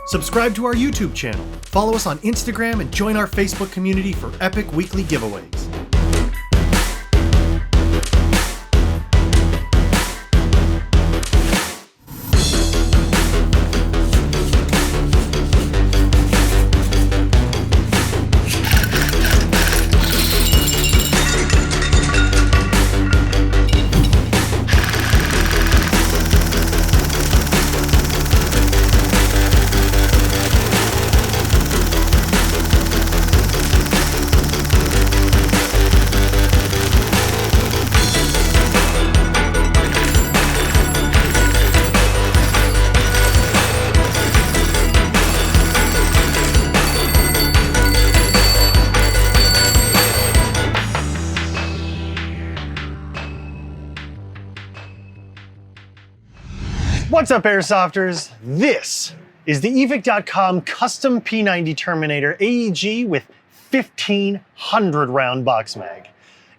Subscribe to our YouTube channel, follow us on Instagram, and join our Facebook community for epic weekly giveaways. What's up, Airsofters? This is the Evike.com custom P90 Terminator AEG with 1,500 round box mag.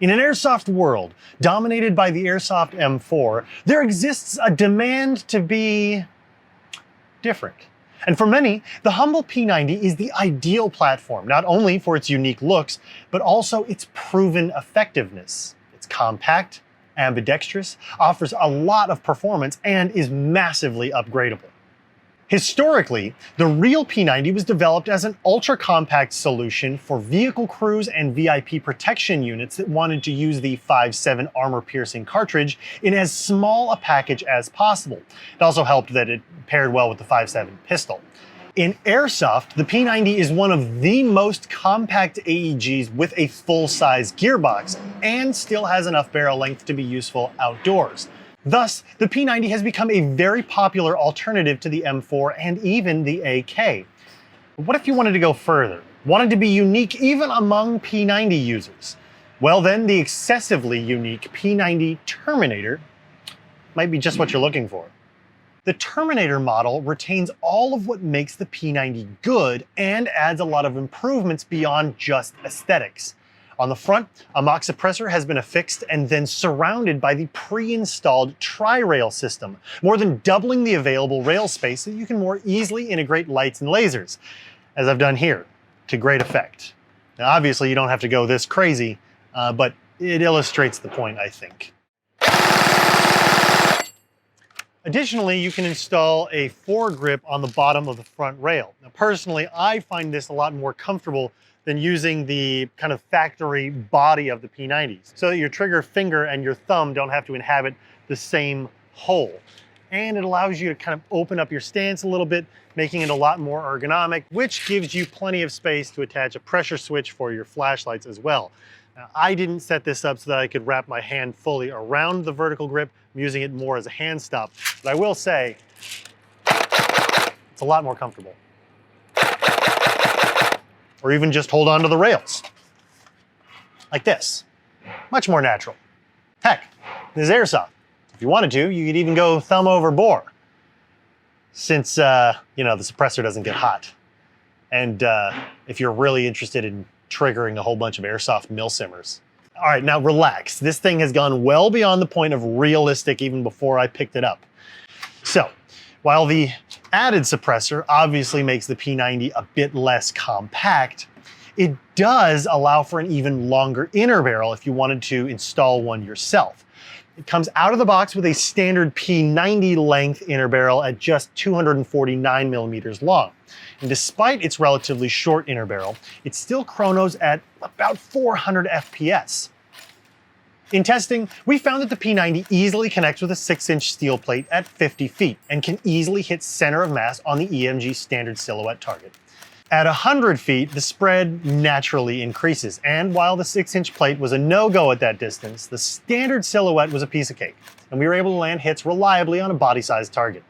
In an airsoft world dominated by the Airsoft M4, there exists a demand to be different. And for many, the humble P90 is the ideal platform, not only for its unique looks, but also its proven effectiveness. It's compact, ambidextrous, offers a lot of performance, and is massively upgradable. Historically, the real P90 was developed as an ultra-compact solution for vehicle crews and VIP protection units that wanted to use the 5.7 armor-piercing cartridge in as small a package as possible. It also helped that it paired well with the 5.7 pistol. In Airsoft, the P90 is one of the most compact AEGs with a full-size gearbox, and still has enough barrel length to be useful outdoors. Thus, the P90 has become a very popular alternative to the M4 and even the AK. But what if you wanted to go further? Wanted to be unique even among P90 users? Well then, the excessively unique P90 Terminator might be just what you're looking for. The Terminator model retains all of what makes the P90 good and adds a lot of improvements beyond just aesthetics. On the front, a mock suppressor has been affixed and then surrounded by the pre-installed tri-rail system, more than doubling the available rail space so you can more easily integrate lights and lasers, as I've done here, to great effect. Now, obviously, you don't have to go this crazy, but it illustrates the point, I think. Additionally, you can install a foregrip on the bottom of the front rail. Now, personally, I find this a lot more comfortable than using the kind of factory body of the P90s, so that your trigger finger and your thumb don't have to inhabit the same hole. And it allows you to kind of open up your stance a little bit, making it a lot more ergonomic, which gives you plenty of space to attach a pressure switch for your flashlights as well. Now, I didn't set this up so that I could wrap my hand fully around the vertical grip. I'm using it more as a hand stop, but I will say it's a lot more comfortable. Or even just hold on to the rails, like this. Much more natural. Heck, this is Airsoft. If you wanted to, you could even go thumb over bore, since you know, the suppressor doesn't get hot. And if you're really interested in triggering a whole bunch of Airsoft milsimmers. All right, now relax. This thing has gone well beyond the point of realistic even before I picked it up. So, while the added suppressor obviously makes the P90 a bit less compact, it does allow for an even longer inner barrel if you wanted to install one yourself. It comes out of the box with a standard P90 length inner barrel at just 249 millimeters long. And despite its relatively short inner barrel, it still chronos at about 400 FPS. In testing, we found that the P90 easily connects with a 6-inch steel plate at 50 feet and can easily hit center of mass on the EMG standard silhouette target. At 100 feet, the spread naturally increases, and while the 6-inch plate was a no-go at that distance, the standard silhouette was a piece of cake, and we were able to land hits reliably on a body-sized target.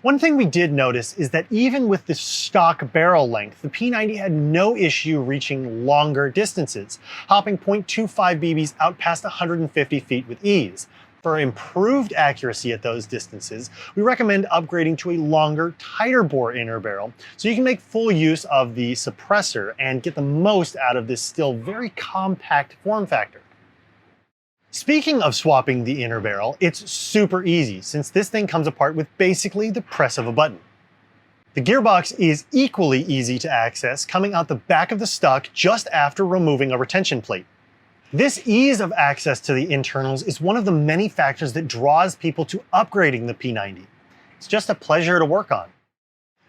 One thing we did notice is that even with the stock barrel length, the P90 had no issue reaching longer distances, hopping 0.25 BBs out past 150 feet with ease. For improved accuracy at those distances, we recommend upgrading to a longer, tighter bore inner barrel so you can make full use of the suppressor and get the most out of this still very compact form factor. Speaking of swapping the inner barrel, it's super easy since this thing comes apart with basically the press of a button. The gearbox is equally easy to access, coming out the back of the stock just after removing a retention plate. This ease of access to the internals is one of the many factors that draws people to upgrading the P90. It's just a pleasure to work on.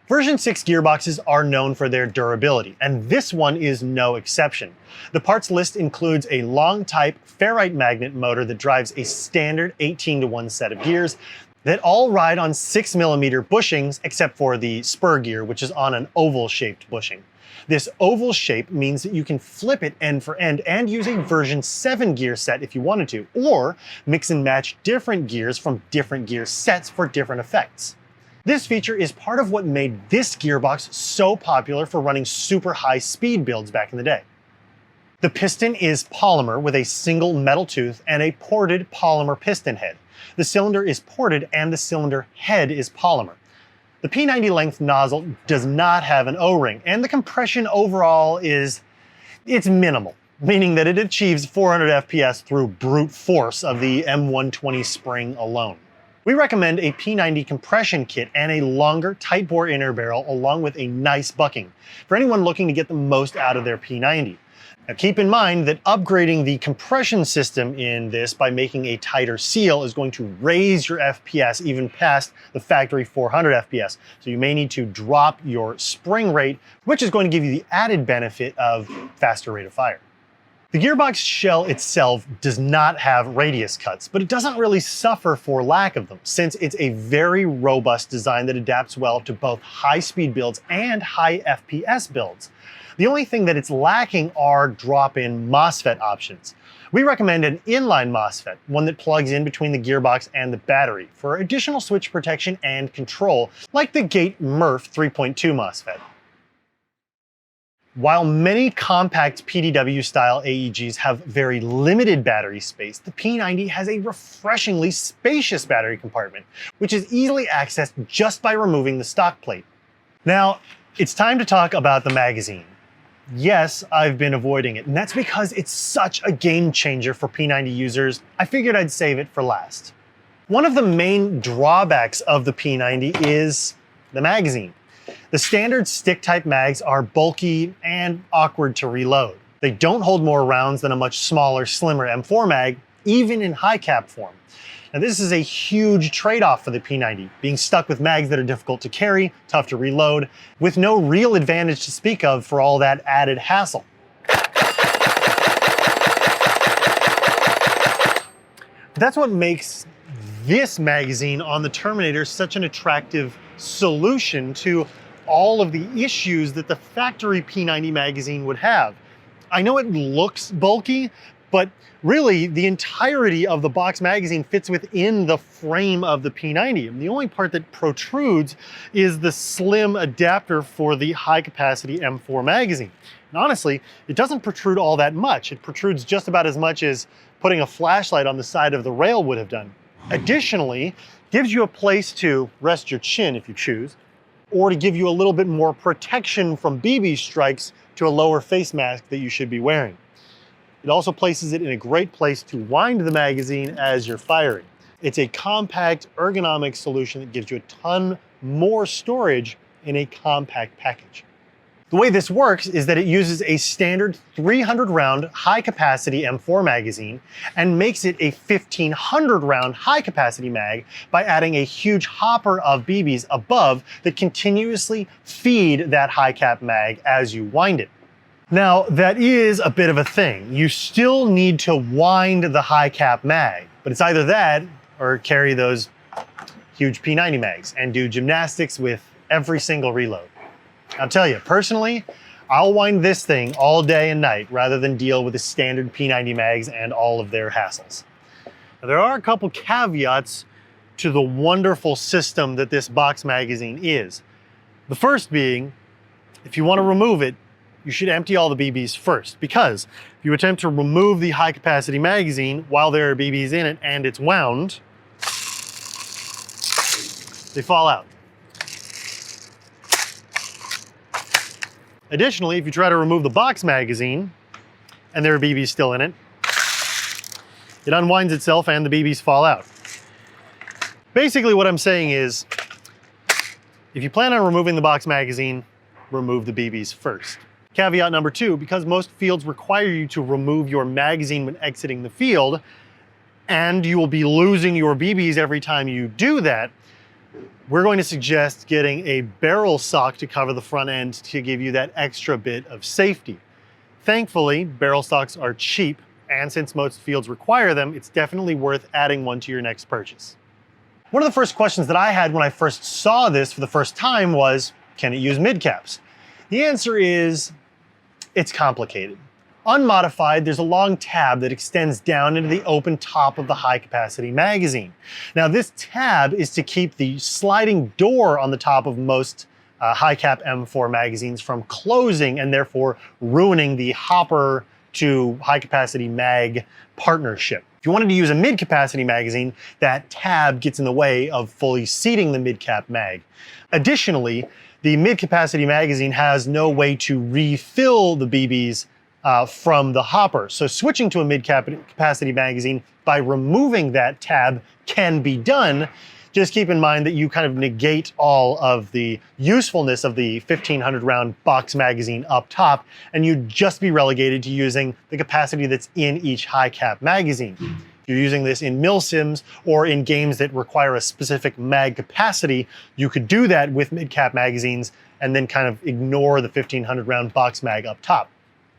Version 6 gearboxes are known for their durability, and this one is no exception. The parts list includes a long-type ferrite magnet motor that drives a standard 18-to-1 set of gears that all ride on 6mm bushings, except for the spur gear, which is on an oval-shaped bushing. This oval shape means that you can flip it end for end and use a version 7 gear set if you wanted to, or mix and match different gears from different gear sets for different effects. This feature is part of what made this gearbox so popular for running super high speed builds back in the day. The piston is polymer with a single metal tooth and a ported polymer piston head. The cylinder is ported and the cylinder head is polymer. The P90 length nozzle does not have an O-ring, and the compression overall it's minimal, meaning that it achieves 400 FPS through brute force of the M120 spring alone. We recommend a P90 compression kit and a longer tight bore inner barrel along with a nice bucking for anyone looking to get the most out of their P90. Now keep in mind that upgrading the compression system in this by making a tighter seal is going to raise your FPS even past the factory 400 FPS. So you may need to drop your spring rate, which is going to give you the added benefit of faster rate of fire. The gearbox shell itself does not have radius cuts, but it doesn't really suffer for lack of them, since it's a very robust design that adapts well to both high-speed builds and high FPS builds. The only thing that it's lacking are drop-in MOSFET options. We recommend an inline MOSFET, one that plugs in between the gearbox and the battery, for additional switch protection and control, like the Gate Murph 3.2 MOSFET. While many compact PDW-style AEGs have very limited battery space, the P90 has a refreshingly spacious battery compartment, which is easily accessed just by removing the stock plate. Now, it's time to talk about the magazine. Yes, I've been avoiding it, and that's because it's such a game changer for P90 users. I figured I'd save it for last. One of the main drawbacks of the P90 is the magazine. The standard stick-type mags are bulky and awkward to reload. They don't hold more rounds than a much smaller, slimmer M4 mag, even in high cap form. Now this is a huge trade-off for the P90, being stuck with mags that are difficult to carry, tough to reload, with no real advantage to speak of for all that added hassle. That's what makes this magazine on the Terminator such an attractive solution to all of the issues that the factory P90 magazine would have. I know it looks bulky, but really the entirety of the box magazine fits within the frame of the P90. And the only part that protrudes is the slim adapter for the high capacity M4 magazine. And honestly, it doesn't protrude all that much. It protrudes just about as much as putting a flashlight on the side of the rail would have done. Additionally, gives you a place to rest your chin if you choose, or to give you a little bit more protection from BB strikes to a lower face mask that you should be wearing. It also places it in a great place to wind the magazine as you're firing. It's a compact, ergonomic solution that gives you a ton more storage in a compact package. The way this works is that it uses a standard 300 round high capacity M4 magazine and makes it a 1500 round high capacity mag by adding a huge hopper of BBs above that continuously feed that high cap mag as you wind it. Now, that is a bit of a thing. You still need to wind the high cap mag, but it's either that or carry those huge P90 mags and do gymnastics with every single reload. I'll tell you, personally, I'll wind this thing all day and night rather than deal with the standard P90 mags and all of their hassles. Now, there are a couple caveats to the wonderful system that this box magazine is. The first being, if you want to remove it, you should empty all the BBs first, because if you attempt to remove the high capacity magazine while there are BBs in it and it's wound, they fall out. Additionally, if you try to remove the box magazine and there are BBs still in it, it unwinds itself and the BBs fall out. Basically what I'm saying is, If you plan on removing the box magazine, remove the BBs first. Caveat number 2, because most fields require you to remove your magazine when exiting the field, and you will be losing your BBs every time you do that, we're going to suggest getting a barrel sock to cover the front end to give you that extra bit of safety. Thankfully, barrel stocks are cheap, and since most fields require them, it's definitely worth adding one to your next purchase. One of the first questions that I had when I first saw this for the first time was, can it use mid-caps? The answer is, it's complicated. Unmodified, there's a long tab that extends down into the open top of the high-capacity magazine. Now, this tab is to keep the sliding door on the top of most high-cap M4 magazines from closing and therefore ruining the hopper to high-capacity mag partnership. If you wanted to use a mid-capacity magazine, that tab gets in the way of fully seating the mid-cap mag. Additionally, the mid-capacity magazine has no way to refill the BBs from the hopper. So switching to a mid-capacity magazine by removing that tab can be done. Just keep in mind that you kind of negate all of the usefulness of the 1500 round box magazine up top, and you'd just be relegated to using the capacity that's in each high cap magazine. If you're using this in milsims or in games that require a specific mag capacity, you could do that with mid-cap magazines and then kind of ignore the 1500 round box mag up top.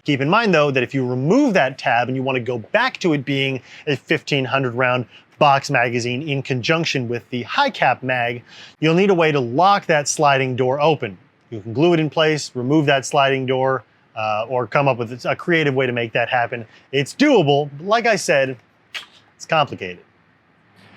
Keep in mind though that if you remove that tab and you want to go back to it being a 1500 round box magazine in conjunction with the high cap mag, you'll need a way to lock that sliding door open. You can glue it in place, remove that sliding door, or come up with a creative way to make that happen. It's doable, but like I said, it's complicated.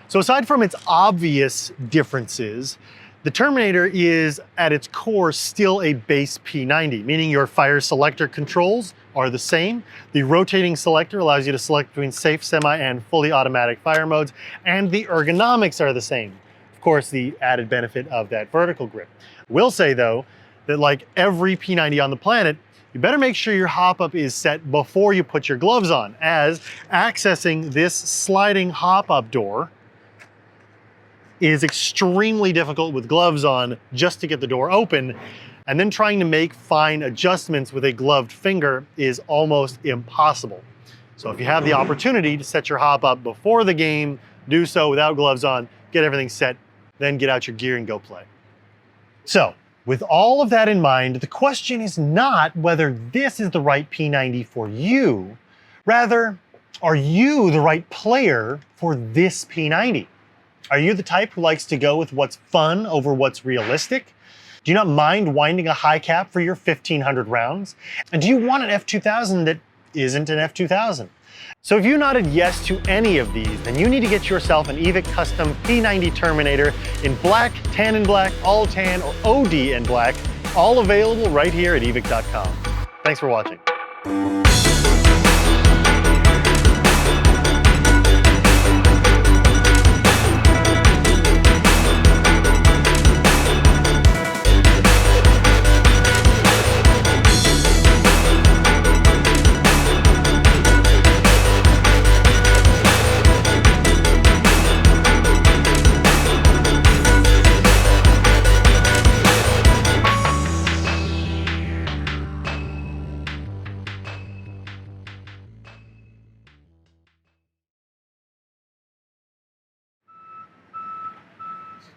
So aside from its obvious differences, the Terminator is at its core still a base P90, meaning your fire selector controls are the same. The rotating selector allows you to select between safe, semi, and fully automatic fire modes, and the ergonomics are the same. Of course, the added benefit of that vertical grip. I will say though, that like every P90 on the planet, you better make sure your hop-up is set before you put your gloves on, as accessing this sliding hop-up door is extremely difficult with gloves on just to get the door open, and then trying to make fine adjustments with a gloved finger is almost impossible. So if you have the opportunity to set your hop up before the game, do so without gloves on, get everything set, then get out your gear and go play. So with all of that in mind, the question is not whether this is the right P90 for you, rather, are you the right player for this P90? Are you the type who likes to go with what's fun over what's realistic? Do you not mind winding a high cap for your 1500 rounds? And do you want an F2000 that isn't an F2000? So if you nodded yes to any of these, then you need to get yourself an Evike custom P90 Terminator in black, tan and black, all tan, or OD and black, all available right here at Evike.com. Thanks for watching.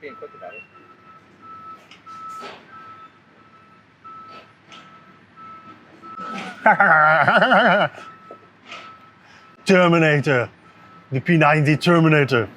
Being quick about it. Terminator, the P90 Terminator.